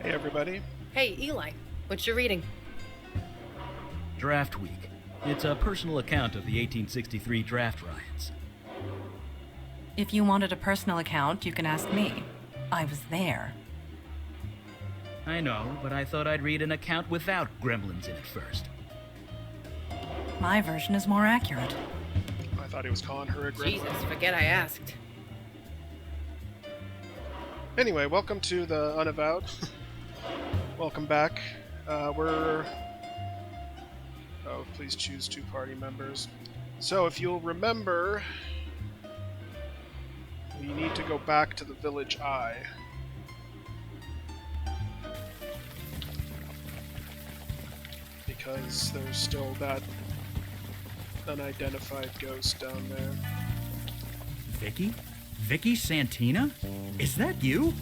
Hey everybody. Hey, Eli, what you reading? Draft Week. It's a personal account of the 1863 draft riots. If you wanted a personal account, you can ask me. I was there. I know, but I thought I'd read an account without gremlins in it first. My version is more accurate. I thought he was calling her a gremlin. Jesus, forget I asked. Anyway, welcome to the Unavowed. Welcome back. Oh, please choose 2 party members. So, if you'll remember, we need to go back to the Village Eye. Because there's still that unidentified ghost down there. Vicky? Vicky Santina? Is that you?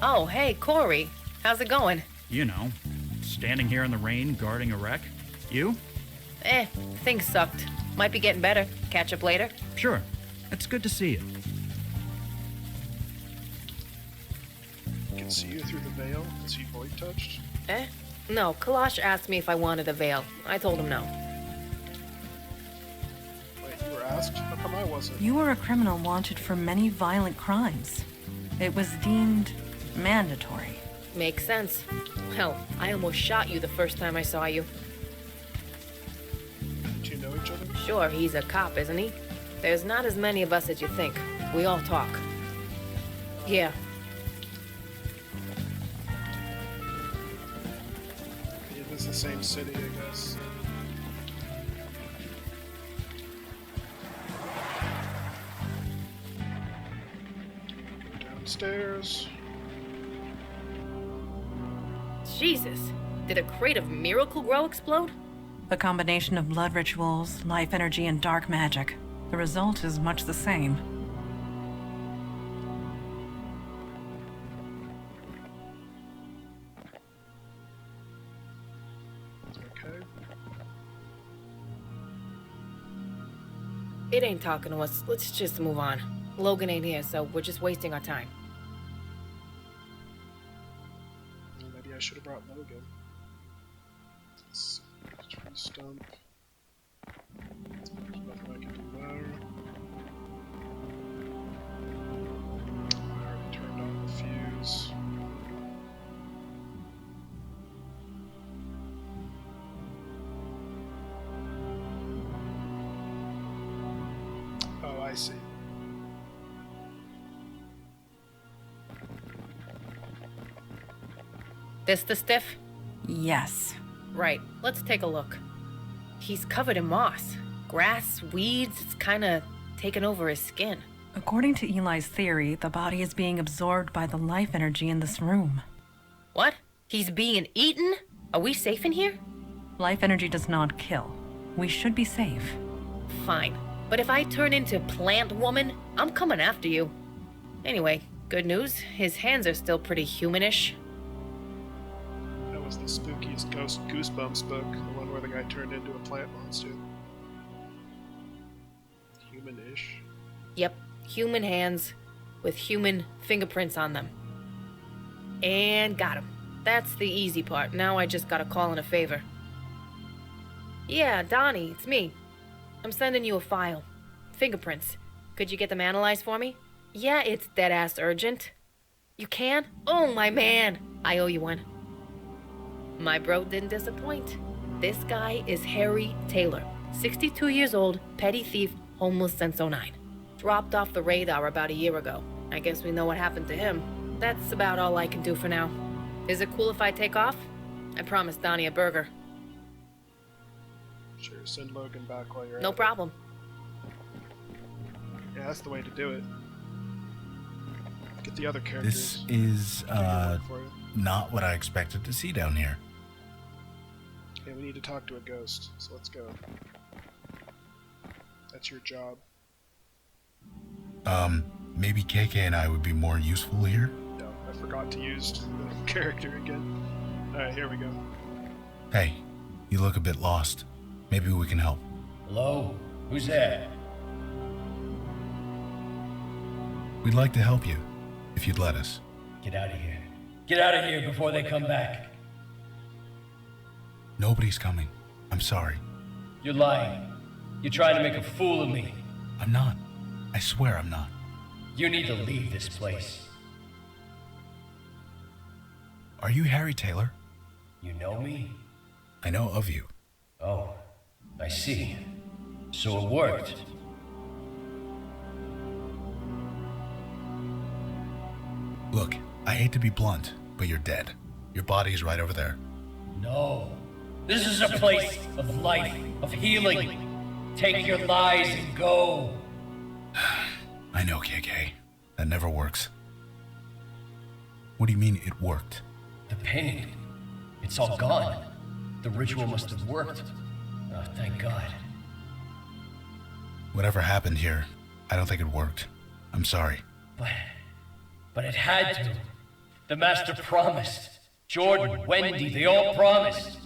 Oh, hey, Corey. How's it going? You know, standing here in the rain guarding a wreck. You? Things sucked. Might be getting better. Catch up later. Sure. It's good to see you. I can see you through the veil. Is he void touched? No, Kalash asked me if I wanted a veil. I told him no. Wait, you were asked? How come I wasn't? You were a criminal wanted for many violent crimes. It was deemed mandatory. Makes sense. Hell, I almost shot you the first time I saw you. Did you know each other? Sure, he's a cop, isn't he? There's not as many of us as you think. We all talk. Yeah. It is the same city, I guess. Downstairs. Jesus. Did a crate of Miracle Grow explode? A combination of blood rituals, life energy, and dark magic. The result is much the same. Okay. It ain't talking to us. Let's just move on. Logan ain't here, so we're just wasting our time. Well, maybe I should have brought Logan. Let's see. Tree stump. There's nothing I can do there. I already turned on the fuse. Oh, I see. This the stiff? Yes. Right, let's take a look. He's covered in moss. Grass, weeds, it's kinda taken over his skin. According to Eli's theory, the body is being absorbed by the life energy in this room. What? He's being eaten? Are we safe in here? Life energy does not kill. We should be safe. Fine. But if I turn into Plant Woman, I'm coming after you. Anyway, good news. His hands are still pretty humanish. That was the spookiest Ghost Goosebumps book, the one where the guy turned into a plant monster. Human-ish. Yep, human hands with human fingerprints on them. And got him. That's the easy part. Now I just gotta call in a favor. Yeah, Donnie, it's me. I'm sending you a file. Fingerprints. Could you get them analyzed for me? Yeah, it's dead-ass urgent. You can? Oh, my man. I owe you one. My bro didn't disappoint. This guy is Harry Taylor. 62 years old, petty thief, homeless since '09. Dropped off the radar about a year ago. I guess we know what happened to him. That's about all I can do for now. Is it cool if I take off? I promised Donnie a burger. Sure, send Logan back while you're No at it. problem. Yeah, that's the way to do it. Get the other characters. This is, to do the work for you. not what I expected to see down here. Okay, we need to talk to a ghost, so let's go. That's your job. Maybe KK and I would be more useful here? No, I forgot to use the character again. Alright, here we go. Hey, you look a bit lost. Maybe we can help. Hello? Who's there? We'd like to help you, if you'd let us. Get out of here. Get out of here before they come back. Nobody's coming. I'm sorry. You're lying. You're trying to make a fool of me. I'm not. I swear I'm not. You need to leave this place. Are you Harry Taylor? You know me? I know of you. Oh, I see. So it worked. Look, I hate to be blunt, but you're dead. Your body is right over there. No. This is a place of life, of healing. Take your lies and go. I know, KK. That never works. What do you mean it worked? The pain. It's all gone. The ritual must have worked. Oh, thank God. Whatever happened here, I don't think it worked. I'm sorry. But it had to. The Master promised. Jordan, Wendy, they all promised.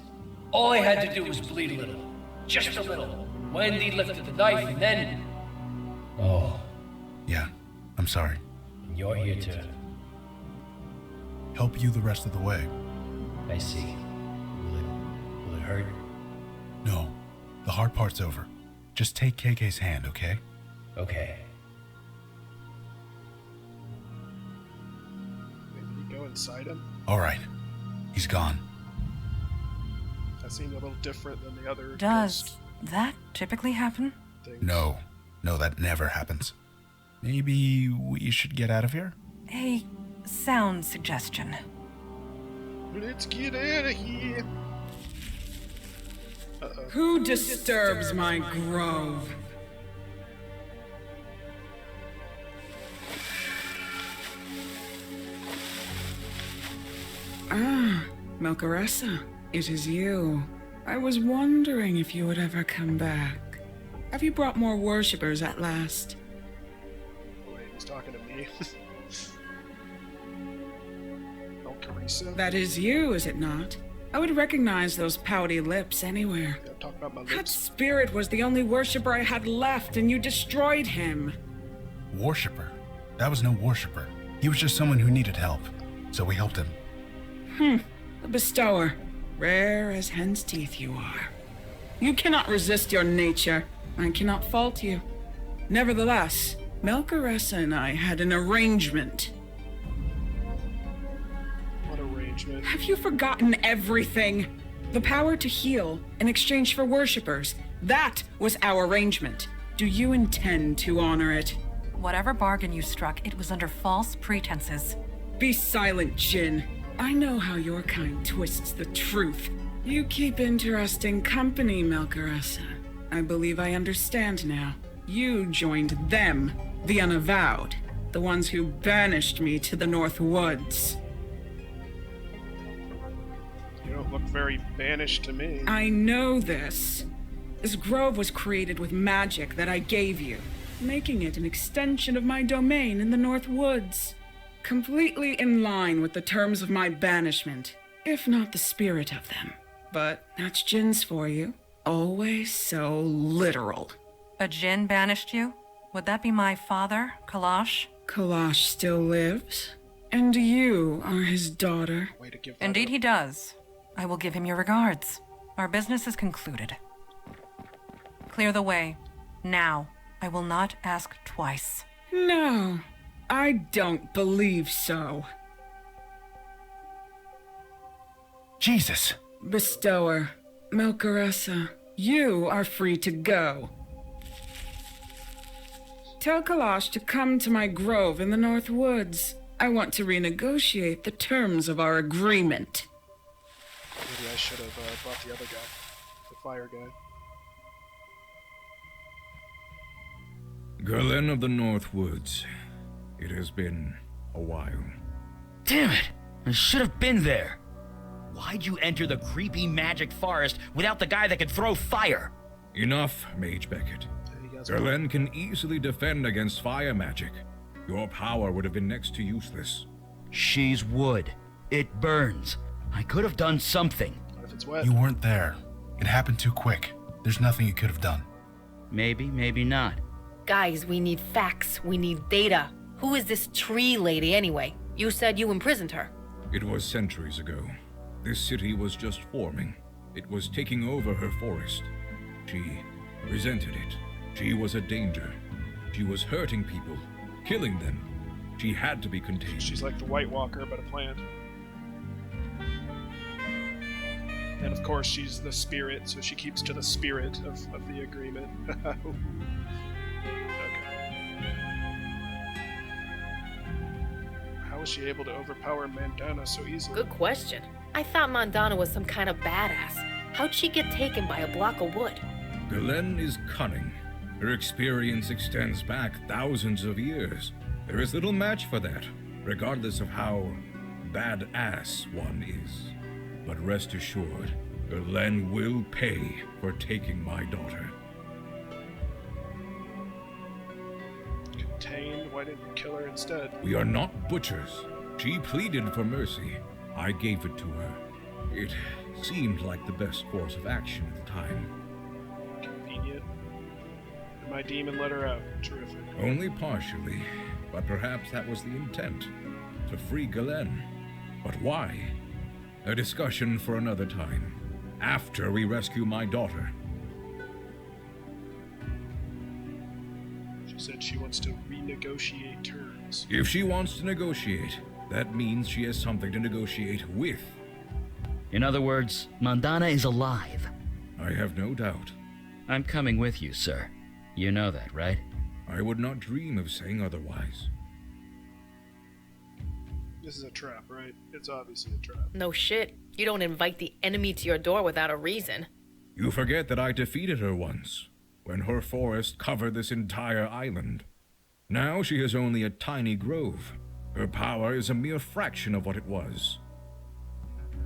All I had to do was bleed a little. Just a little. Wendy lifted the knife and then... Oh, Yeah, I'm sorry. and you're here to... Help you the rest of the way. I see. Will it hurt? No, the hard part's over. Just take KK's hand, okay? Okay. Maybe go inside him. All right. He's gone. That seemed a little different than the other Does ghost that typically happen? things. No, that never happens. Maybe we should get out of here? A sound suggestion. Let's get out of here. Uh-oh. Who disturbs my grove? Ah, Melcaressa, it is you. I was wondering if you would ever come back. Have you brought more worshippers at last? Wait, he's talking to me. Oh, Carissa? That is you, is it not? I would recognize those pouty lips anywhere. Yeah, talk about my That lips. spirit was the only worshipper I had left, and you destroyed him. Worshipper? That was no worshipper. He was just someone who needed help. So we helped him. A bestower. Rare as hen's teeth you are. You cannot resist your nature. I cannot fault you. Nevertheless, Melcaressa and I had an arrangement. What arrangement? Have you forgotten everything? The power to heal in exchange for worshippers. That was our arrangement. Do you intend to honor it? Whatever bargain you struck, it was under false pretenses. Be silent, Jin. I know how your kind twists the truth. You keep interesting company, Melcaressa. I believe I understand now. You joined them, the Unavowed, the ones who banished me to the North Woods. You don't look very banished to me. I know this. This grove was created with magic that I gave you, making it an extension of my domain in the North Woods. Completely in line with the terms of my banishment, if not the spirit of them. But that's Jin's for you. Always so literal. A Jinn banished you? Would that be my father, Kalash? Kalash still lives, and you are his daughter. Way to give that Indeed up. he does. I will give him your regards. Our business is concluded. Clear the way. Now. I will not ask twice. No, I don't believe so. Jesus! Bestower, Melcaressa, you are free to go. Tell Kalash to come to my grove in the North Woods. I want to renegotiate the terms of our agreement. Maybe I should have brought the other guy. The fire guy. Gerlin of the North Woods. It has been a while. Damn it! I should have been there. Why'd you enter the creepy magic forest without the guy that could throw fire? Enough, Mage Beckett. Hey, you guys Gerlin can easily defend against fire magic. Your power would have been next to useless. She's wood. It burns. I could have done something. What if it's wet? You weren't there. It happened too quick. There's nothing you could have done. Maybe, maybe not. Guys, we need facts. We need data. Who is this tree lady anyway? You said you imprisoned her. It was centuries ago. This city was just forming. It was taking over her forest. She resented it. She was a danger. She was hurting people, killing them. She had to be contained. She's like the White Walker, but a plant. And of course, she's the spirit, so she keeps to the spirit of the agreement. Okay. How was she able to overpower Mandana so easily? Good question. I thought Mandana was some kind of badass. How'd she get taken by a block of wood? Galen is cunning. Her experience extends back thousands of years. There is little match for that, regardless of how badass one is. But rest assured, Galen will pay for taking my daughter. Contained? Why didn't you kill her instead? We are not butchers. She pleaded for mercy. I gave it to her. It seemed like the best course of action at the time. Convenient. And my demon let her out. Terrific. Only partially, but perhaps that was the intent. To free Galen. But why? A discussion for another time. After we rescue my daughter. She said she wants to renegotiate terms. If she wants to negotiate, that means she has something to negotiate with. In other words, Mandana is alive. I have no doubt. I'm coming with you, sir. You know that, right? I would not dream of saying otherwise. This is a trap, right? It's obviously a trap. No shit. You don't invite the enemy to your door without a reason. You forget that I defeated her once, when her forest covered this entire island. Now she has only a tiny grove. Her power is a mere fraction of what it was.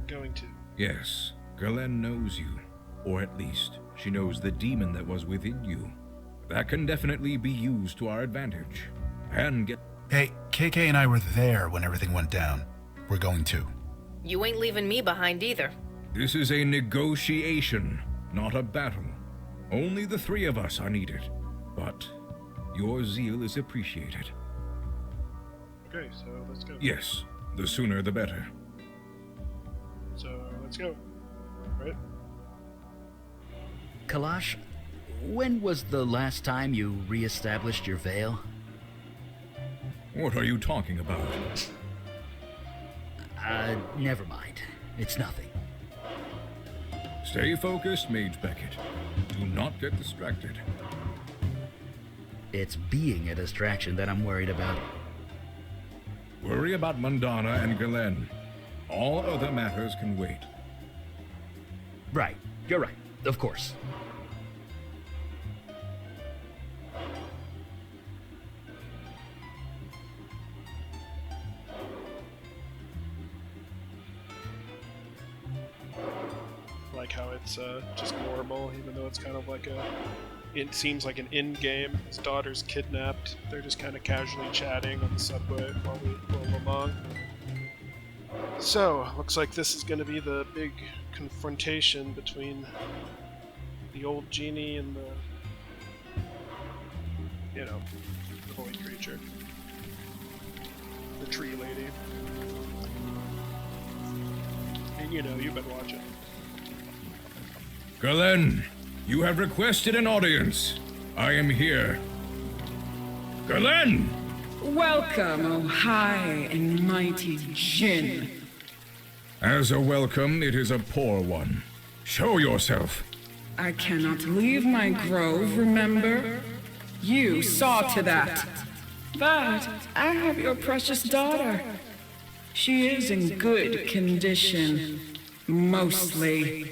Going to. Yes, Galen knows you. Or at least, she knows the demon that was within you. That can definitely be used to our advantage. And get... Hey, KK and I were there when everything went down. We're going too. You ain't leaving me behind either. This is a negotiation, not a battle. Only the three of us are needed. But your zeal is appreciated. Okay, so let's go. Yes, the sooner the better. So let's go. Right? Kalash, when was the last time you re-established your veil? What are you talking about? Never mind. It's nothing. Stay focused, Mage Beckett. Do not get distracted. It's being a distraction that I'm worried about. Worry about Mandana and Galen. All other matters can wait. Right. You're right. Of course. Like how it's just normal, even though it's kind of like it seems like an in-game. His daughter's kidnapped. They're just kind of casually chatting on the subway while we roll along. So, looks like this is going to be the big confrontation between the old genie and the void creature. The tree lady. And you've been watching. Galen, you have requested an audience. I am here. Galen! Welcome, O high and mighty Jinn. As a welcome, it is a poor one. Show yourself. I cannot leave my grove, remember? You saw to that. But I have your precious daughter. She is in good condition. Mostly.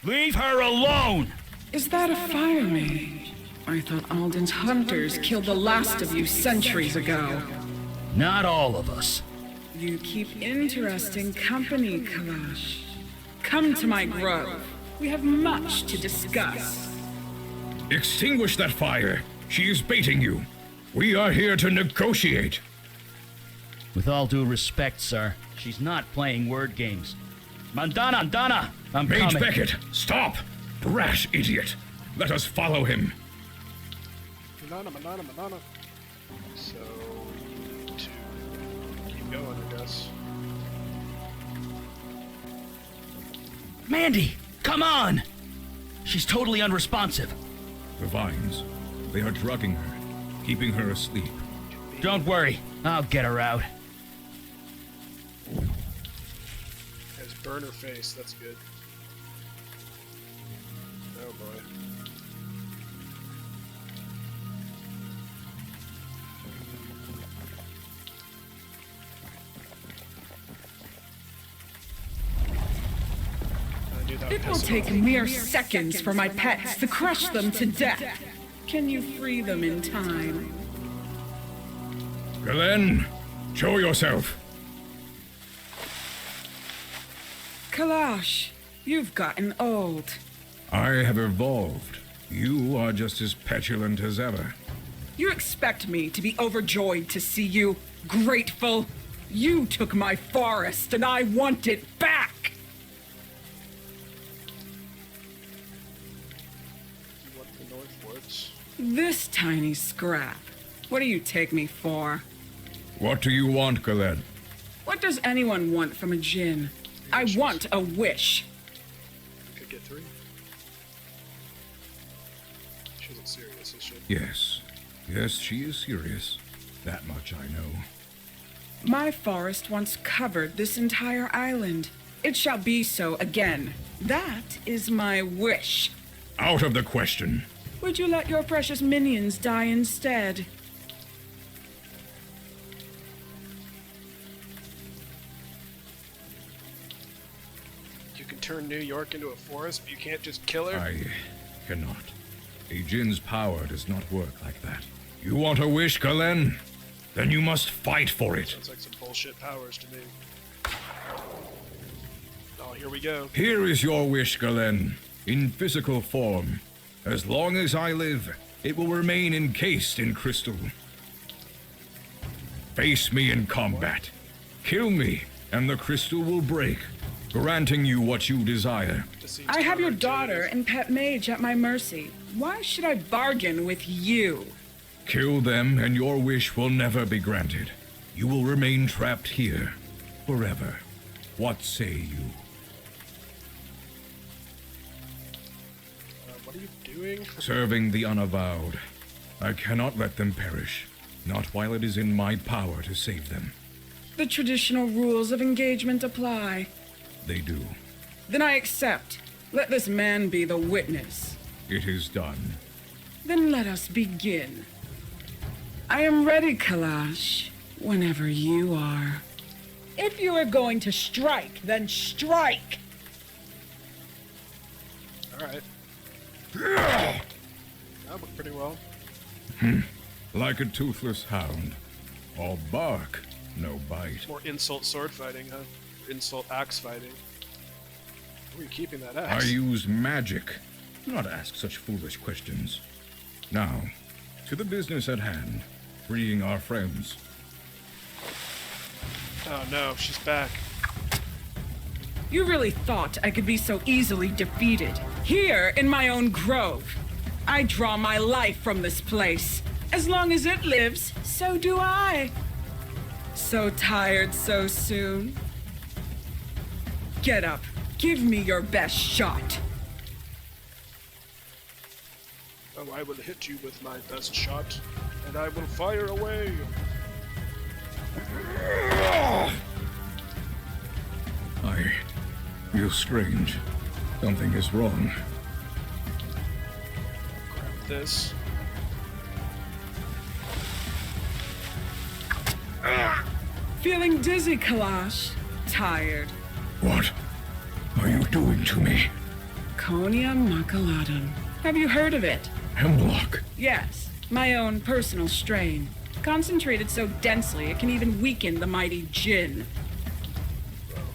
Leave her alone! Is that a fire mage? I thought Alden's hunters killed the last of you centuries ago. Not all of us. You keep interesting company, Kalash. Come to my grove. We have much to discuss. Extinguish that fire. She is baiting you. We are here to negotiate. With all due respect, sir, she's not playing word games. Mandana, I'm Mage coming. Beckett, stop! Rash idiot. Let us follow him. Manana. So, we need to keep going, I guess. Mandy, come on! She's totally unresponsive. The vines. They are drugging her, keeping her asleep. Don't worry, I'll get her out. Has burner face, that's good. Oh boy. I knew that would It will piss him take off. mere seconds for my pets to crush them to death. Can you free them in time? Galen, show yourself. Kalash, you've gotten old. I have evolved. You are just as petulant as ever. You expect me to be overjoyed to see you? Grateful? You took my forest and I want it back! You want the Northwoods? This tiny scrap. What do you take me for? What do you want, Galen? What does anyone want from a djinn? I want a wish. We could get 3. She isn't serious, is she? Yes. Yes, she is serious. That much I know. My forest once covered this entire island. It shall be so again. That is my wish. Out of the question. Would you let your precious minions die instead? You can turn New York into a forest, but you can't just kill her? I cannot. A djinn's power does not work like that. You want a wish, Galen? Then you must fight for it. Sounds like some bullshit powers to me. Oh, here we go. Here is your wish, Galen, in physical form. As long as I live, it will remain encased in crystal. Face me in combat. Kill me, and the crystal will break, granting you what you desire. This seems I have your counterintuitive. daughter and pet mage at my mercy. Why should I bargain with you? Kill them, and your wish will never be granted. You will remain trapped here, forever. What say you? What are you doing? Serving the Unavowed. I cannot let them perish, not while it is in my power to save them. The traditional rules of engagement apply. They do. Then I accept. Let this man be the witness. It is done. Then let us begin. I am ready, Kalash, whenever you are. If you are going to strike, then strike! Alright. That worked pretty well. Like a toothless hound. All bark, no bite. More insult sword fighting, huh? Insult axe fighting. Where are you keeping that I axe? use magic. Do not ask such foolish questions. Now, to the business at hand. Freeing our friends. Oh no, she's back. You really thought I could be so easily defeated? Here, in my own grove. I draw my life from this place. As long as it lives, so do I. So tired so soon? Get up. Give me your best shot. Oh, I will hit you with my best shot, and I will fire away. I feel strange. Something is wrong. Grab this. Feeling dizzy, Kalash. Tired. What are you doing to me? Konia Makaladan. Have you heard of it? Hemlock. Yes, my own personal strain. Concentrated so densely it can even weaken the mighty Jinn.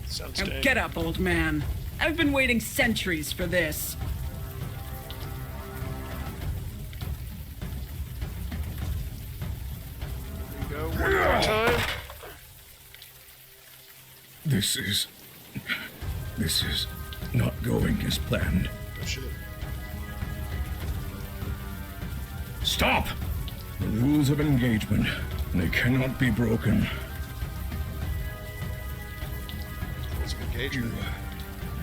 Sounds Now dank. get up, old man. I've been waiting centuries for this. Here we go. One more time. This is not going as planned. Oh shit. Stop! The rules of engagement, they cannot be broken. Rules of engagement.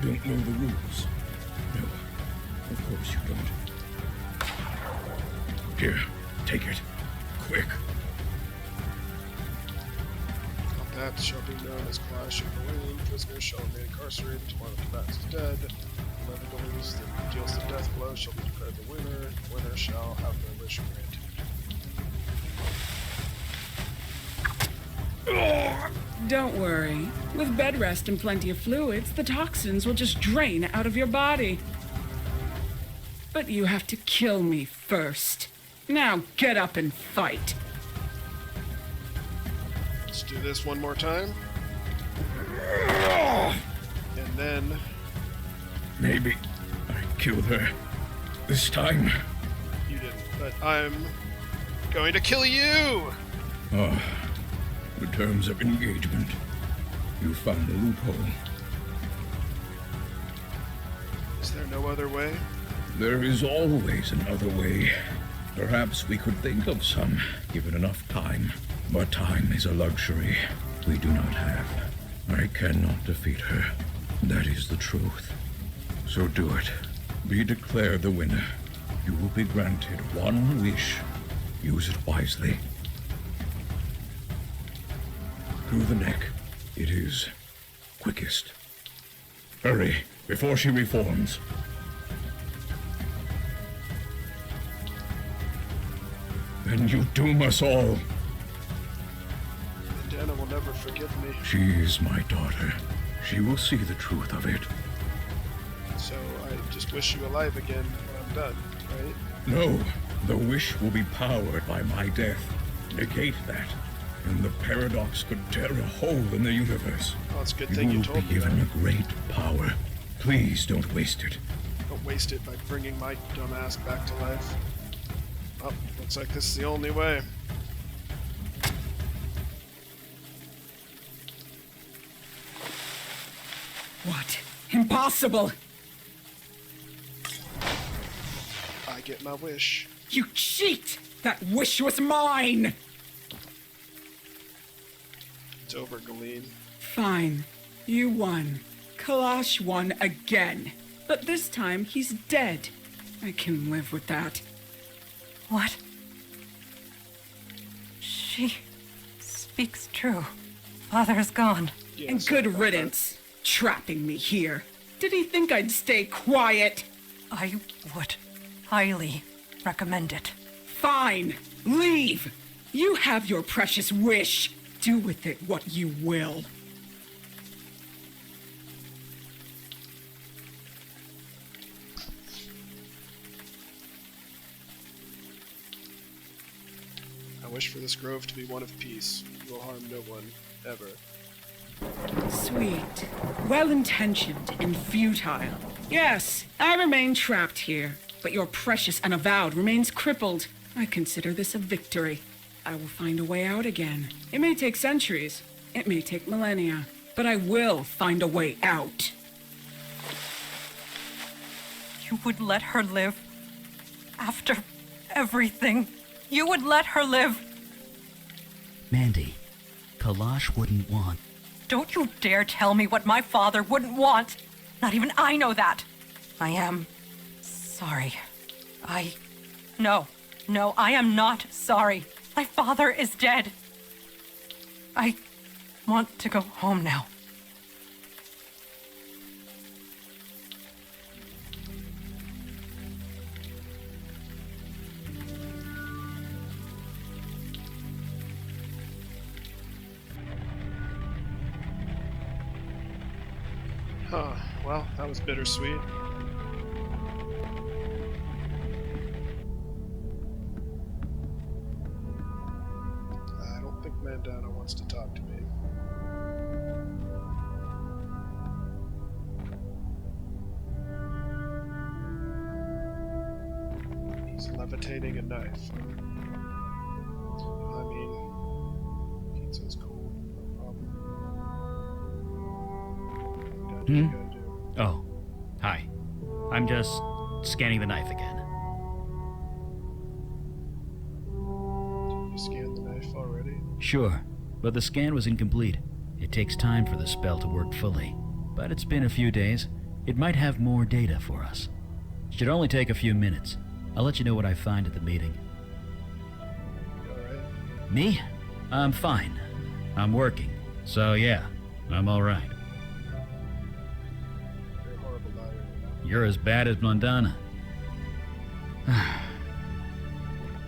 don't know the rules. No, of course you don't. Here, take it. Quick. That shall be known as Clash of the Lane. Prisoners shall remain incarcerated until one of the combatants is dead. Whoever deals the death blow shall be declared the winner. The winner shall have their wish granted. Don't worry. With bed rest and plenty of fluids, the toxins will just drain out of your body. But you have to kill me first. Now get up and fight. Let's do this one more time. And then... Maybe I killed her. This time. You didn't, but I'm going to kill you! Oh, the terms of engagement. You found a loophole. Is there no other way? There is always another way. Perhaps we could think of some, given enough time. But time is a luxury we do not have. I cannot defeat her. That is the truth. So do it. Be declared the winner. You will be granted one wish. Use it wisely. Through the neck. It is quickest. Hurry, before she reforms. Then you doom us all. Dana will never forgive me. She is my daughter. She will see the truth of it. So I just wish you alive again when I'm done, right? No, the wish will be powered by my death. Negate that, and the paradox could tear a hole in the universe. Well, it's a good thing you will told be me given that. a great power. Please don't waste it. Don't waste it by bringing my dumb ass back to life. Oh, looks like this is the only way. What? Impossible! I get my wish. You cheat! That wish was mine! It's over, Galeen. Fine. You won. Kalash won again. But this time, he's dead. I can live with that. What? She speaks true. Father is gone. Yeah, And sorry good about riddance. Trapping me here. Did he think I'd stay quiet? I would highly recommend it. Fine. Leave. You have your precious wish. Do with it what you will. I wish for this grove to be one of peace. It will harm no one, ever. Sweet. Well-intentioned and futile. Yes, I remain trapped here, but your precious Unavowed remains crippled. I consider this a victory. I will find a way out again. It may take centuries. It may take millennia. But I will find a way out. You would let her live? After everything, you would let her live? Mandy, Kalash wouldn't want. Don't you dare tell me what my father wouldn't want. Not even I know that. I am sorry. No, I am not sorry. My father is dead. I want to go home now. Huh. Well, that was bittersweet. I don't think Mandana wants to talk to me. He's levitating a knife. I mean, pizza's cool, no problem. What you gotta do? Oh, hi. I'm just scanning the knife again. You scanned the knife already? Sure, but the scan was incomplete. It takes time for the spell to work fully. But it's been a few days. It might have more data for us. Should only take a few minutes. I'll let you know what I find at the meeting. Alright. Me? I'm fine. I'm working. So yeah, I'm alright. You're a horrible liar. You're as bad as Mondana.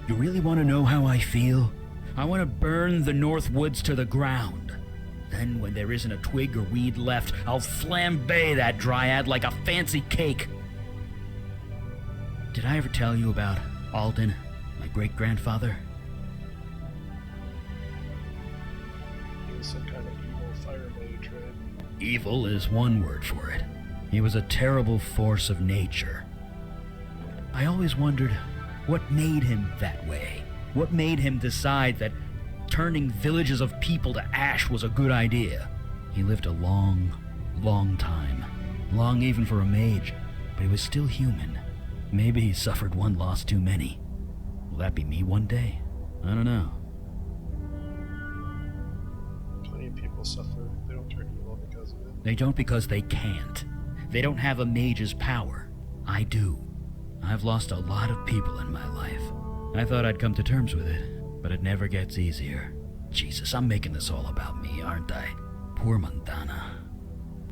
You really want to know how I feel? I want to burn the North Woods to the ground. Then, when there isn't a twig or weed left, I'll flambe that dryad like a fancy cake. Did I ever tell you about Alden, my great-grandfather? He was some kind of evil fire mage, right? Evil is one word for it. He was a terrible force of nature. I always wondered what made him that way. What made him decide that turning villages of people to ash was a good idea? He lived a long, long time. Long even for a mage, but he was still human. Maybe he suffered one loss too many. Will that be me one day? I don't know. Plenty of people suffer. They don't turn evil because of it. They don't because they can't. They don't have a mage's power. I do. I've lost a lot of people in my life. I thought I'd come to terms with it, but it never gets easier. Jesus, I'm making this all about me, aren't I? Poor Mondana.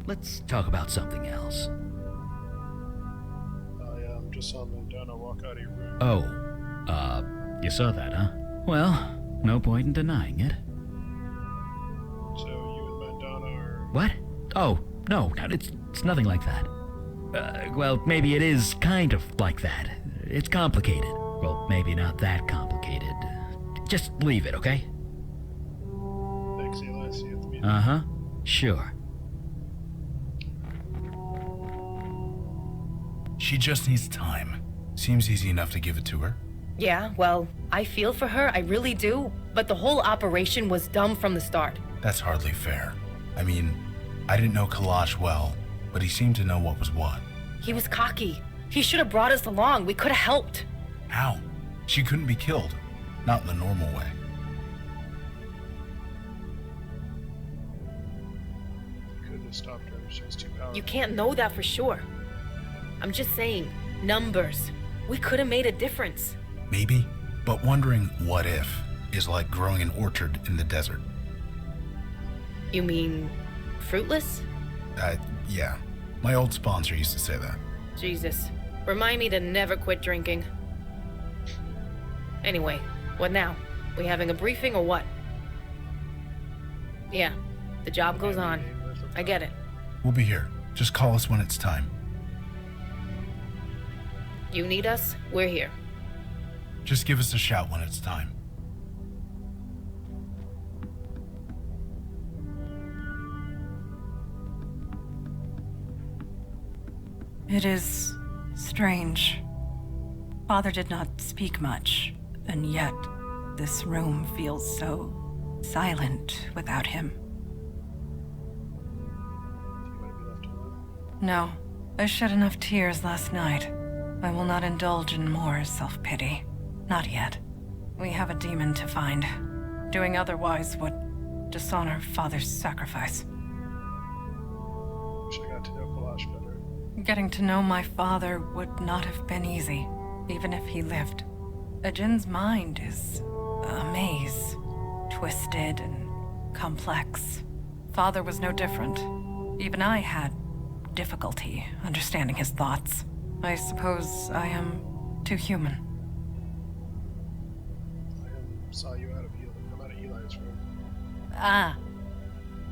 Let's talk about something else. Yeah, I'm just saw Mondana walk out of your room. Oh, you saw that, huh? Well, no point in denying it. So you and Mondana are... What? Oh, no, it's nothing like that. Well, maybe it is kind of like that. It's complicated. Well, maybe not that complicated. Just leave it, okay? Thanks, Eli. See you at the meeting. Uh-huh. Sure. She just needs time. Seems easy enough to give it to her. Yeah, well, I feel for her, I really do. But the whole operation was dumb from the start. That's hardly fair. I mean, I didn't know Kalash well, but he seemed to know what was what. He was cocky. He should have brought us along. We could have helped. How? She couldn't be killed. Not in the normal way. You couldn't have stopped her. She was too powerful. You can't know that for sure. I'm just saying, numbers. We could have made a difference. Maybe, but wondering what if is like growing an orchard in the desert. You mean fruitless? Yeah. My old sponsor used to say that. Jesus. Remind me to never quit drinking. Anyway, what now? We having a briefing or what? Yeah, the job goes on. I get it. We'll be here. Just call us when it's time. You need us? We're here. Just give us a shout when it's time. It is strange. Father did not speak much, and yet this room feels so silent without him. Do you want to be left alone? No, I shed enough tears last night. I will not indulge in more self-pity. Not yet. We have a demon to find. Doing otherwise would dishonor Father's sacrifice. Wish I got to know Kalash better. Getting to know my father would not have been easy, even if he lived. Ajin's mind is a maze, twisted and complex. Father was no different. Even I had difficulty understanding his thoughts. I suppose I am too human. Saw you come out of Eli's room. Ah,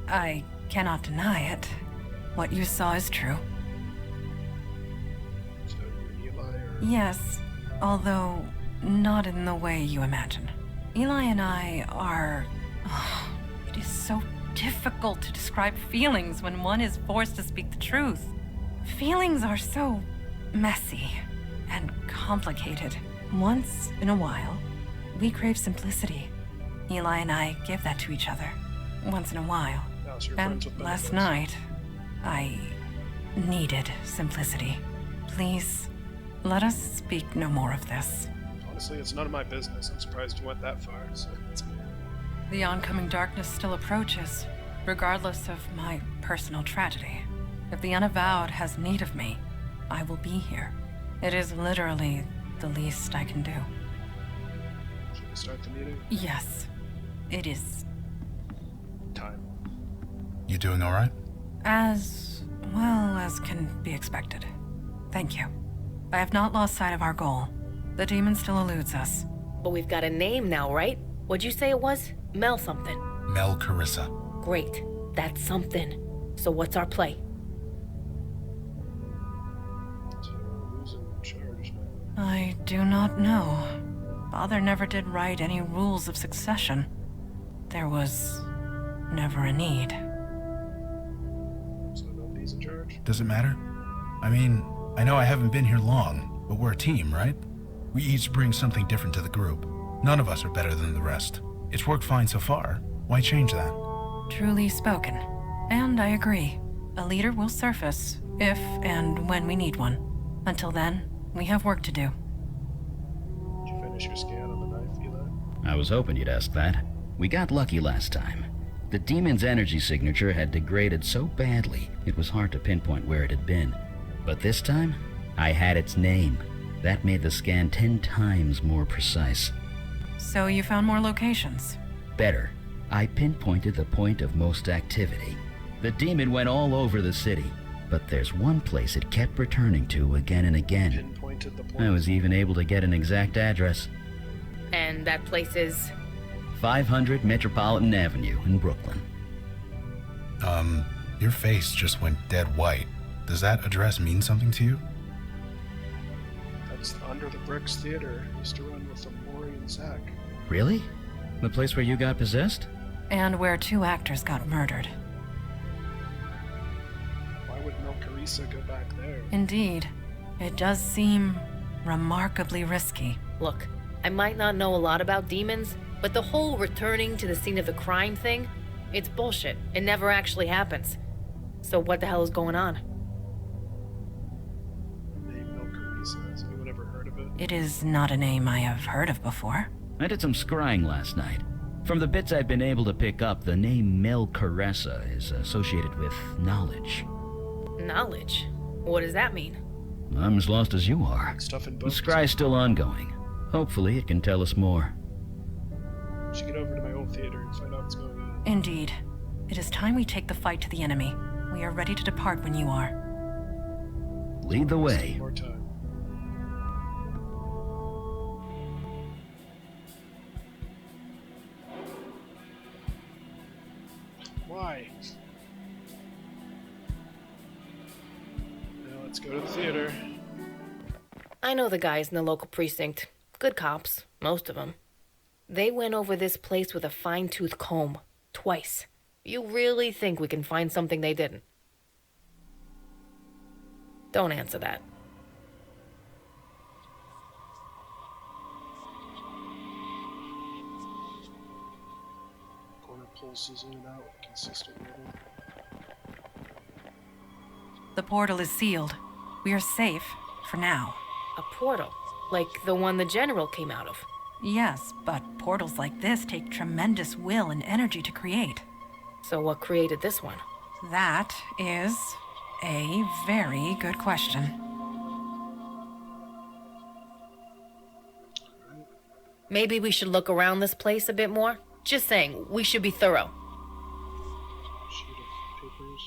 I cannot deny it. What you saw is true. So you and Eli are... Yes, although not in the way you imagine. Eli and I are... it is so difficult to describe feelings when one is forced to speak the truth. Feelings are so messy and complicated. Once in a while, we crave simplicity. Eli and I give that to each other. Once in a while. Now, so you're And friends with both last of us. night, I needed simplicity. Please, let us speak no more of this. Honestly, it's none of my business. I'm surprised you went that far. So The oncoming darkness still approaches, regardless of my personal tragedy. If the Unavowed has need of me, I will be here. It is literally the least I can do. Should we start the meeting? Yes, it is. Time. You doing all right? As well as can be expected. Thank you. I have not lost sight of our goal. The demon still eludes us. But we've got a name now, right? What'd you say it was? Mel something. Mel Carissa. Great. That's something. So what's our play? So who's in charge now? I do not know. Father never did write any rules of succession. There was never a need. So nobody's in charge? Does it matter? I mean, I know I haven't been here long, but we're a team, right? We each bring something different to the group. None of us are better than the rest. It's worked fine so far. Why change that? Truly spoken. And I agree. A leader will surface if and when we need one. Until then, we have work to do. Did you finish your scan on the knife, Eli? I was hoping you'd ask that. We got lucky last time. The demon's energy signature had degraded so badly, it was hard to pinpoint where it had been. But this time, I had its name. That made the scan 10 times more precise. So you found more locations? Better, I pinpointed the point of most activity. The demon went all over the city, but there's one place it kept returning to again and again. Pinpointed the point. I was even able to get an exact address. And that place is... 500 Metropolitan Avenue in Brooklyn. Your face just went dead white. Does that address mean something to you? That's the Under the Bricks Theater. Used to run with Maury and Zach. Really? The place where you got possessed? And where 2 actors got murdered. Why would Mel Carissa go back there? Indeed. It does seem remarkably risky. Look, I might not know a lot about demons, but the whole returning to the scene of the crime thing, it's bullshit. It never actually happens. So what the hell is going on? Name Mel Carissa. Has anyone ever heard of it? It is not a name I have heard of before. I did some scrying last night. From the bits I've been able to pick up, the name Mel Caressa is associated with knowledge. Knowledge? What does that mean? I'm as lost as you are. Stuff in The books. scry's still ongoing. Hopefully it can tell us more. We should get over to my old theater and find out what's going on. Indeed. It is time we take the fight to the enemy. We are ready to depart when you are. Lead the way. More time. Why? Now let's go to the theater. I know the guys in the local precinct. Good cops, most of them. They went over this place with a fine-tooth comb. Twice. You really think we can find something they didn't? Don't answer that. Corner pulses in and out with consistent rhythm. The portal is sealed. We are safe, for now. A portal, like the one the general came out of. Yes, but portals like this take tremendous will and energy to create. So what created this one? That is a very good question. Maybe we should look around this place a bit more? Just saying, we should be thorough. Sheet of papers.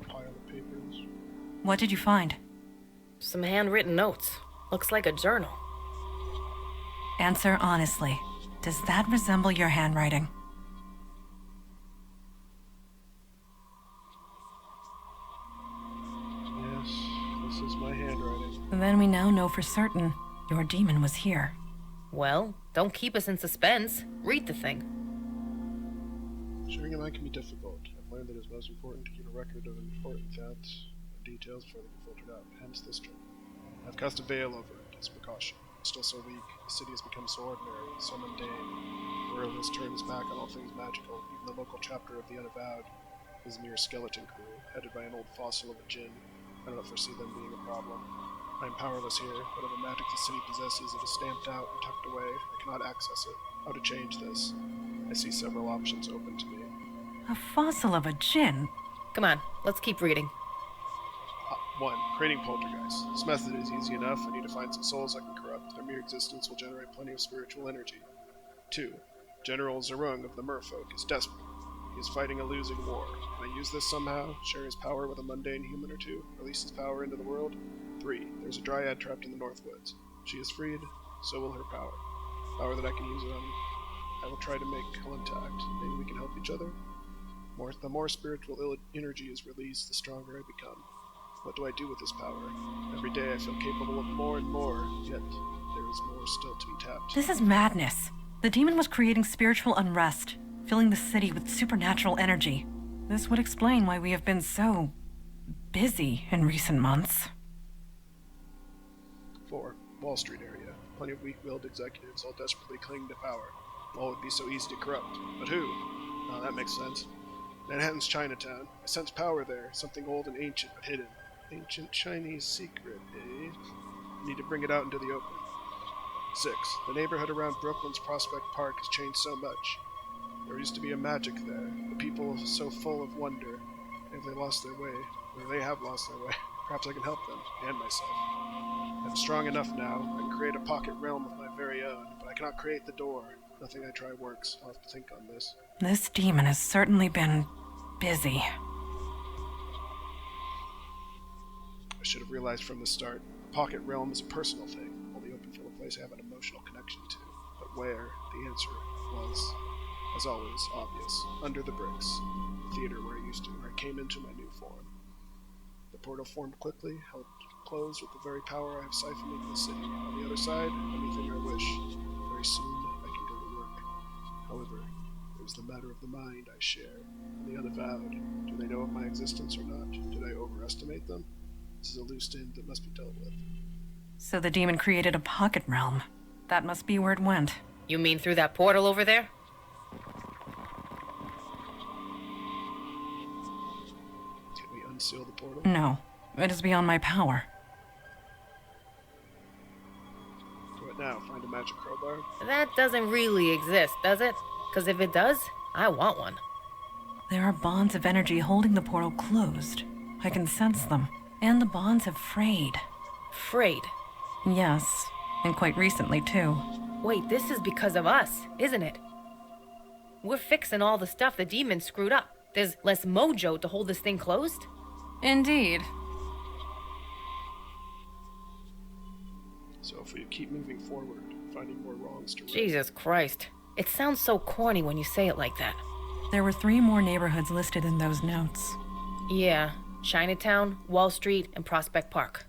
Pile of papers. What did you find? Some handwritten notes. Looks like a journal. Answer honestly. Does that resemble your handwriting? Yes, this is my handwriting. Then we now know for certain your demon was here. Well, don't keep us in suspense. Read the thing. Sharing a mind can be difficult. I've learned that it's most important to keep a record of important thoughts and details before they get filtered out. Hence this journal. I've cast a veil over it as a precaution. It's still so weak. The city has become so ordinary, so mundane. The world has turned its back on all things magical. Even the local chapter of the Unavowed is a mere skeleton crew, headed by an old fossil of a djinn. I don't foresee them being a problem. I am powerless here. Whatever magic the city possesses, it is stamped out and tucked away. I cannot access it. How to change this? I see several options open to me. A fossil of a djinn? Come on, let's keep reading. 1. Creating poltergeists. This method is easy enough. I need to find some souls I can corrupt. Their mere existence will generate plenty of spiritual energy. 2. General Zerung of the Merfolk is desperate. He is fighting a losing war. Can I use this somehow? Share his power with a mundane human or two? Release his power into the world? 3. There's a dryad trapped in the North Woods. She is freed, so will her power. Power that I can use on. I will try to make contact. Maybe we can help each other? The more spiritual energy is released, the stronger I become. What do I do with this power? Every day I feel capable of more and more, yet there is more still to be tapped. This is madness. The demon was creating spiritual unrest, filling the city with supernatural energy. This would explain why we have been so busy in recent months. 4. Wall Street area. Plenty of weak-willed executives all desperately clinging to power. All would be so easy to corrupt. But who? Oh, that makes sense. Manhattan's Chinatown. I sense power there, something old and ancient but hidden. Ancient Chinese secret, eh? I need to bring it out into the open. 6. The neighborhood around Brooklyn's Prospect Park has changed so much. There used to be a magic there. The people so full of wonder. Have they lost their way? Or they have lost their way. Perhaps I can help them, and myself. I'm strong enough now. I can create a pocket realm of my very own, but I cannot create the door. Nothing I try works. I'll have to think on this. This demon has certainly been busy. I should have realized from the start. A pocket realm is a personal thing, only open from a place I have an emotional connection to. But where? The answer was, as always, obvious. Under the bricks. The theater where I came into my new form. The portal formed quickly, held closed with the very power I have siphoned into the city. On the other side, anything I wish. Very soon, I can go to work. However, there's the matter of the mind I share, and the Unavowed. Do they know of my existence or not? Did I overestimate them? This is a loose end that must be dealt with. So the demon created a pocket realm. That must be where it went. You mean through that portal over there? Can we unseal the portal? No, it is beyond my power. Do it now. Find a magic crowbar. That doesn't really exist, does it? Because if it does, I want one. There are bonds of energy holding the portal closed. I can sense them. And the bonds have frayed. Frayed? Yes, and quite recently, too. Wait, this is because of us, isn't it? We're fixing all the stuff the demon screwed up. There's less mojo to hold this thing closed? Indeed. So if we keep moving forward, finding more wrongs to right. Jesus Christ. It sounds so corny when you say it like that. There were 3 more neighborhoods listed in those notes. Yeah. Chinatown, Wall Street, and Prospect Park.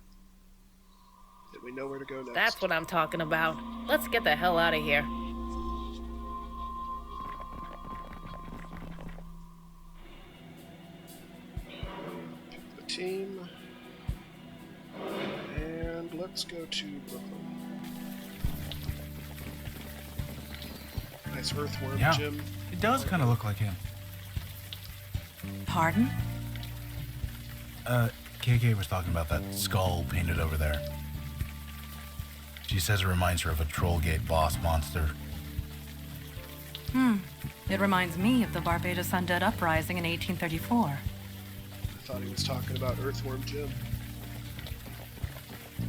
Did we know where to go next? That's what I'm talking about. Let's get the hell out of here. Pick the team. And let's go to Brooklyn. Nice earthworm Yeah, gym. it does kind of look like him. Pardon? KK was talking about that skull painted over there. She says it reminds her of a Trollgate boss monster. It reminds me of the Barbados Undead Uprising in 1834. I thought he was talking about earthworm gym.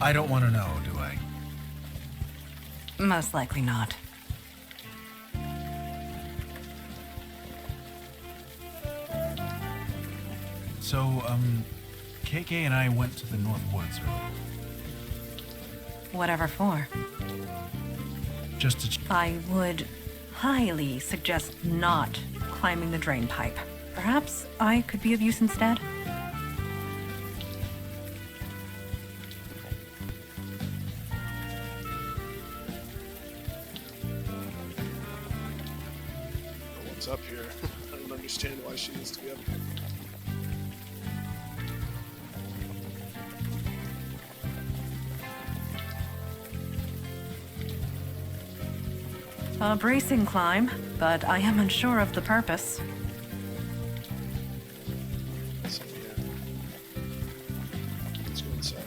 I don't want to know, do I? Most likely not. So, KK and I went to the North Woods earlier. Whatever for. Just to... I would highly suggest not climbing the drain pipe. Perhaps I could be of use instead? What's up here? I don't understand why she needs to be up here. A bracing climb, but I am unsure of the purpose. So yeah. Let's go inside.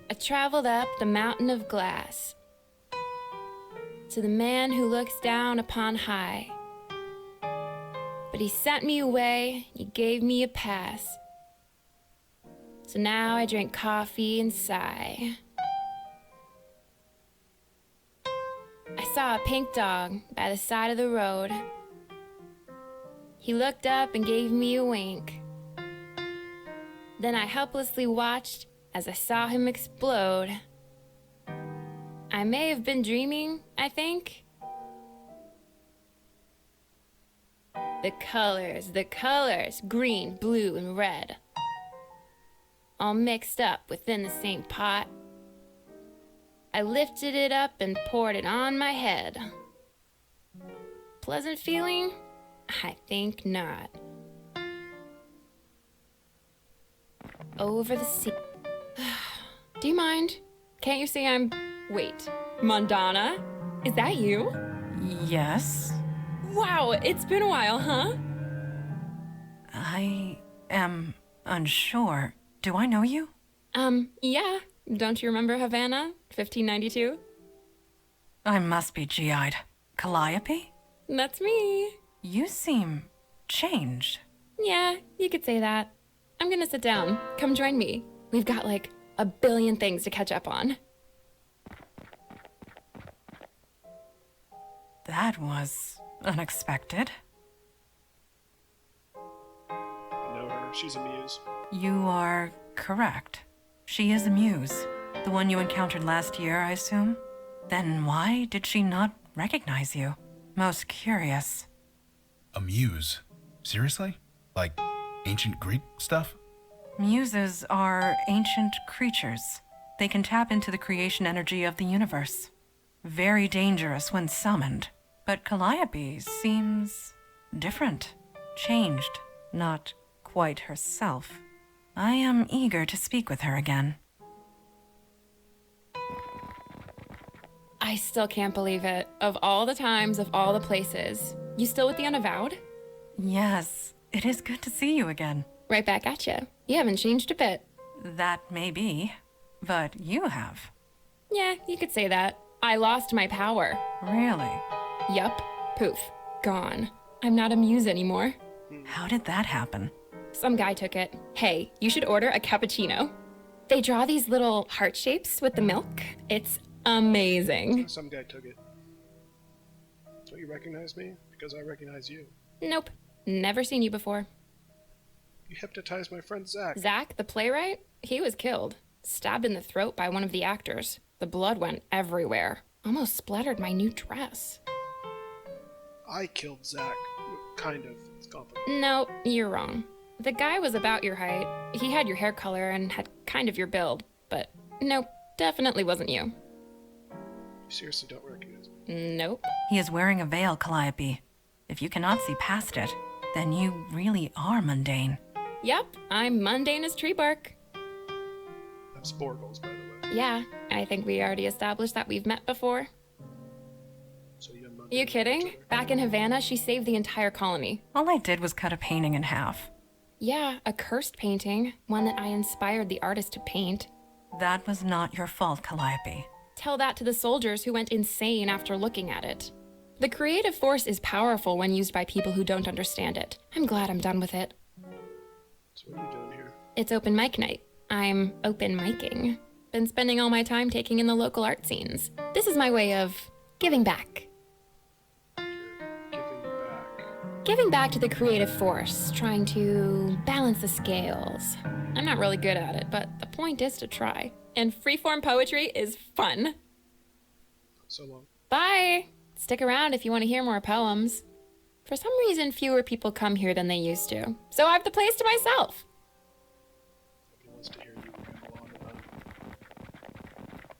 I traveled up the mountain of glass to the man who looks down upon high. But he sent me away, he gave me a pass. So now I drink coffee and sigh. I saw a pink dog by the side of the road. He looked up and gave me a wink. Then I helplessly watched as I saw him explode. I may have been dreaming, I think. The colors, green, blue, and red, all mixed up within the same pot. I lifted it up and poured it on my head. Pleasant feeling? I think not. Over the sea. Do you mind? Can't you see I'm... Wait, Mondana? Is that you? Yes? Wow, it's been a while, huh? I am unsure. Do I know you? Yeah. Don't you remember Havana, 1592? I must be GI'd. Calliope? That's me. You seem changed. Yeah, you could say that. I'm gonna sit down. Come join me. We've got like a billion things to catch up on. That was unexpected. I know her. She's a muse. You are correct. She is a muse. The one you encountered last year, I assume? Then why did she not recognize you? Most curious. A muse? Seriously? Like ancient Greek stuff? Muses are ancient creatures. They can tap into the creation energy of the universe. Very dangerous when summoned. But Calliope seems different, changed, not quite herself. I am eager to speak with her again. I still can't believe it. Of all the times, of all the places. You still with the Unavowed? Yes, it is good to see you again. Right back at you. You haven't changed a bit. That may be, but you have. Yeah, you could say that. I lost my power. Really? Yup. Poof. Gone. I'm not a muse anymore. How did that happen? Some guy took it. Hey, you should order a cappuccino. They draw these little heart shapes with the milk. It's amazing. Some guy took it. Don't you recognize me? Because I recognize you. Nope. Never seen you before. You hypnotized my friend Zach. Zach, the playwright? He was killed. Stabbed in the throat by one of the actors. The blood went everywhere. Almost splattered my new dress. I killed Zach. Kind of. It's complicated. No, you're wrong. The guy was about your height. He had your hair color and had kind of your build. But nope, definitely wasn't you. You seriously don't recognize me? Nope. He is wearing a veil, Calliope. If you cannot see past it, then you really are mundane. Yep, I'm mundane as tree bark. I'm Sporgles, by the way. Yeah, I think we already established that we've met before. So you You kidding? Back in Havana, she saved the entire colony. All I did was cut a painting in half. Yeah, a cursed painting. One that I inspired the artist to paint. That was not your fault, Calliope. Tell that to the soldiers who went insane after looking at it. The creative force is powerful when used by people who don't understand it. I'm glad I'm done with it. So what are you doing here? It's open mic night. I'm open micing. Been spending all my time taking in the local art scenes. This is my way of giving back. Giving back. Giving back to the creative force, trying to balance the scales. I'm not really good at it, but the point is to try. And freeform poetry is fun. So long. Bye! Stick around if you want to hear more poems. For some reason, fewer people come here than they used to. So I have the place to myself. Nobody wants to hear you ramble on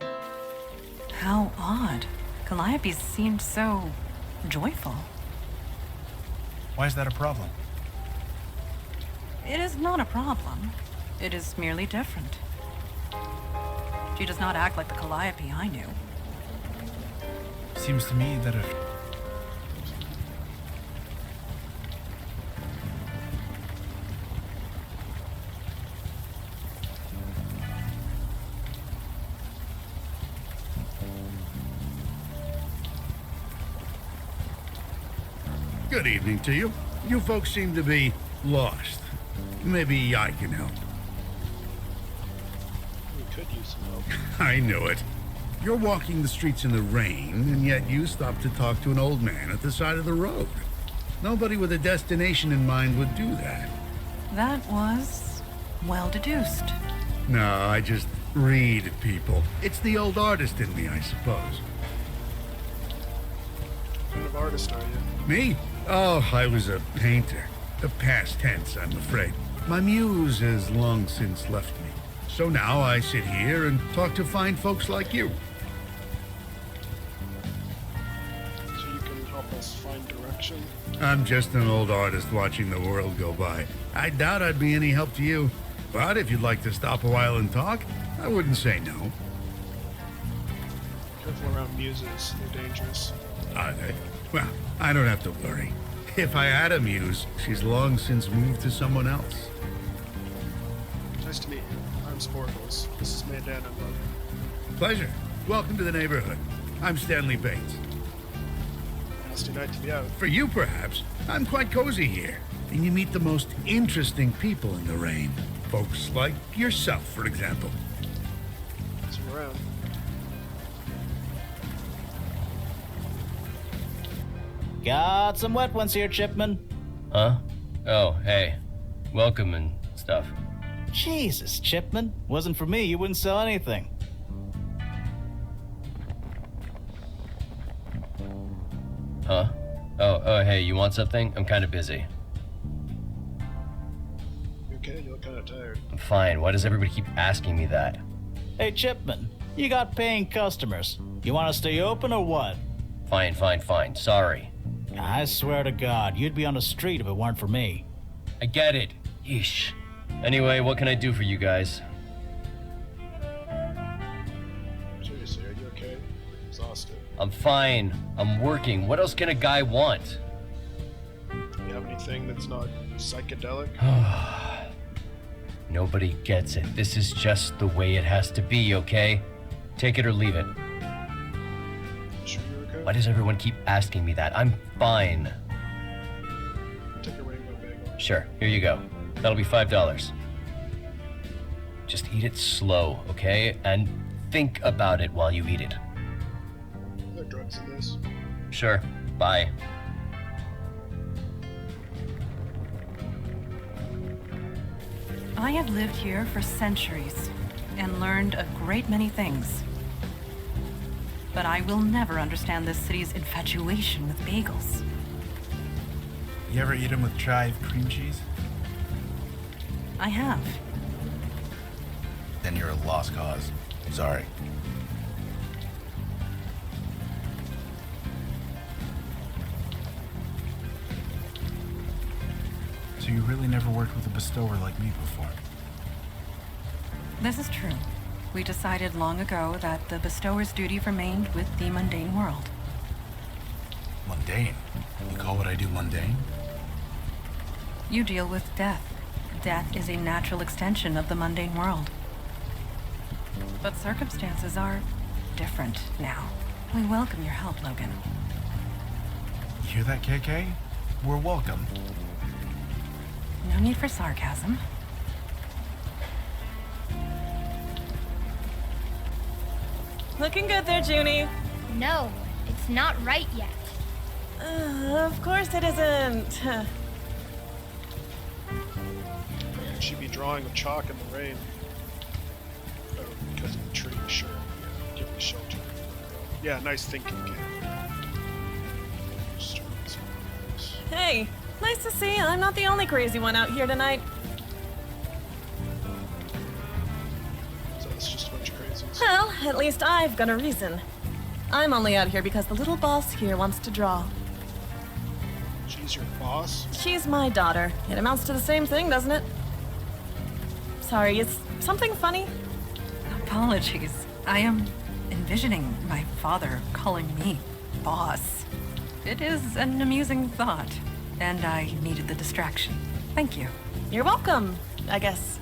about. How odd. Calliope seemed so joyful. Why is that a problem? It is not a problem. It is merely different. She does not act like the Calliope I knew. Seems to me that if... Good evening to you. You folks seem to be lost. Maybe I can help. We could use some help. I know it. You're walking the streets in the rain, and yet you stop to talk to an old man at the side of the road. Nobody with a destination in mind would do that. That was well deduced. No, I just read people. It's the old artist in me, I suppose. What kind of artist are you? Me? Oh, I was a painter. A past tense, I'm afraid. My muse has long since left me. So now I sit here and talk to fine folks like you. So you can help us find direction? I'm just an old artist watching the world go by. I doubt I'd be any help to you. But if you'd like to stop a while and talk, I wouldn't say no. Careful around muses, they're dangerous. Are they? Well, I don't have to worry. If I had a muse, she's long since moved to someone else. Nice to meet you. I'm Sporkles. This is Mandana Mug. Pleasure. Welcome to the neighborhood. I'm Stanley Bates. Nasty night to be out. For you, perhaps. I'm quite cozy here. And you meet the most interesting people in the rain. Folks like yourself, for example. See you around. Got some wet ones here, Chipman. Huh? Oh, hey. Welcome and stuff. Jesus, Chipman. Wasn't for me, you wouldn't sell anything. Huh? Oh, hey, you want something? I'm kind of busy. You okay? You look kind of tired. I'm fine. Why does everybody keep asking me that? Hey, Chipman, you got paying customers. You want to stay open or what? Fine. Sorry. I swear to God, you'd be on the street if it weren't for me. I get it. Yeesh. Anyway, what can I do for you guys? Seriously, are you okay? You're exhausted. I'm fine. I'm working. What else can a guy want? Do you have anything that's not psychedelic? Nobody gets it. This is just the way it has to be, okay? Take it or leave it. Sure you're okay? Why does everyone keep asking me that? I'm fine. Take a rainbow bagel. Sure, here you go. That'll be $5. Just eat it slow, okay? And think about it while you eat it. Are there drugs in this? Sure, bye. I have lived here for centuries and learned a great many things. But I will never understand this city's infatuation with bagels. You ever eat them with chive cream cheese? I have. Then you're a lost cause. Sorry. So you really never worked with a bestower like me before? This is true. We decided long ago that the bestower's duty remained with the mundane world. Mundane? You call what I do mundane? You deal with death. Death is a natural extension of the mundane world. But circumstances are different now. We welcome your help, Logan. You hear that, KK? We're welcome. No need for sarcasm. Looking good there, Junie. No, it's not right yet. Of course it isn't. She'd be drawing with chalk in the rain. Oh, because of the tree, sure. Yeah, give me shelter. Yeah, nice thinking, kid. Hey, nice to see I'm not the only crazy one out here tonight. So it's just a bunch of crazies. Well, at least I've got a reason. I'm only out here because the little boss here wants to draw. She's your boss? She's my daughter. It amounts to the same thing, doesn't it? Sorry, is something funny? Apologies. I am envisioning my father calling me boss. It is an amusing thought, and I needed the distraction. Thank you. You're welcome, I guess.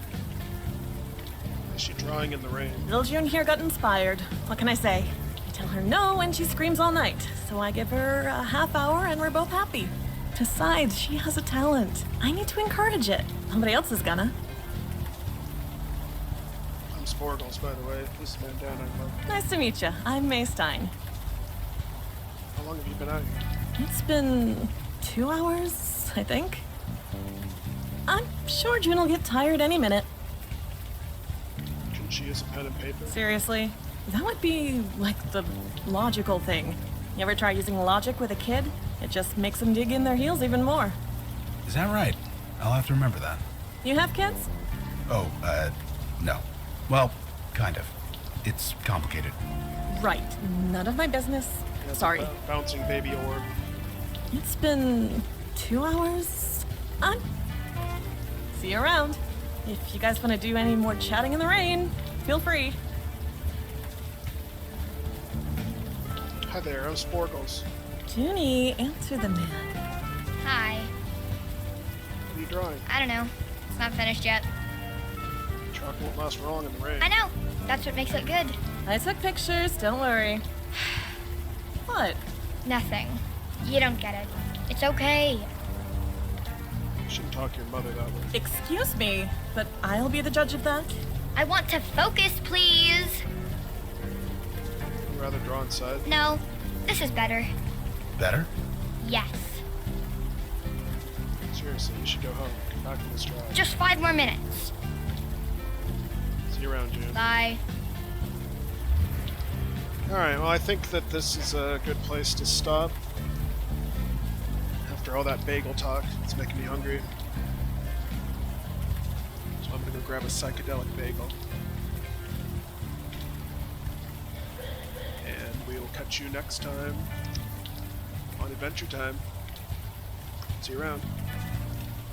Is she drawing in the rain? Little June here got inspired. What can I say? I tell her no and she screams all night, so I give her a half hour and we're both happy. Besides, she has a talent. I need to encourage it. Nobody else is gonna. I'm Sporgles, by the way. This is Bandana. Nice to meet you. I'm May Stein. How long have you been out here? It's been 2 hours, I think. I'm sure June will get tired any minute. Can she use a pen and paper? Seriously? That would be, like, the logical thing. You ever try using logic with a kid? It just makes them dig in their heels even more. Is that right? I'll have to remember that. You have kids? Oh, no. Well, kind of. It's complicated. Right. None of my business. Yes, Sorry. Bouncing baby orb. It's been 2 hours. See you around. If you guys want to do any more chatting in the rain, feel free. Hi there, I'm Sporgles. Junie, answer the man. Hi. What are you drawing? I don't know. It's not finished yet. Chalk won't last for long in the rain. I know. That's what makes it good. I took pictures, don't worry. What? Nothing. You don't get it. It's okay. You shouldn't talk to your mother that way. Excuse me, but I'll be the judge of that. I want to focus, please. Would you rather draw inside? No. This is better. Better? Yes. Seriously, you should go home. Come back to this drive. Just 5 more minutes. See you around, June. Bye. Alright, well, I think that this is a good place to stop. After all that bagel talk, it's making me hungry. So I'm gonna go grab a psychedelic bagel. And we will catch you next time on Adventure Time. See you around.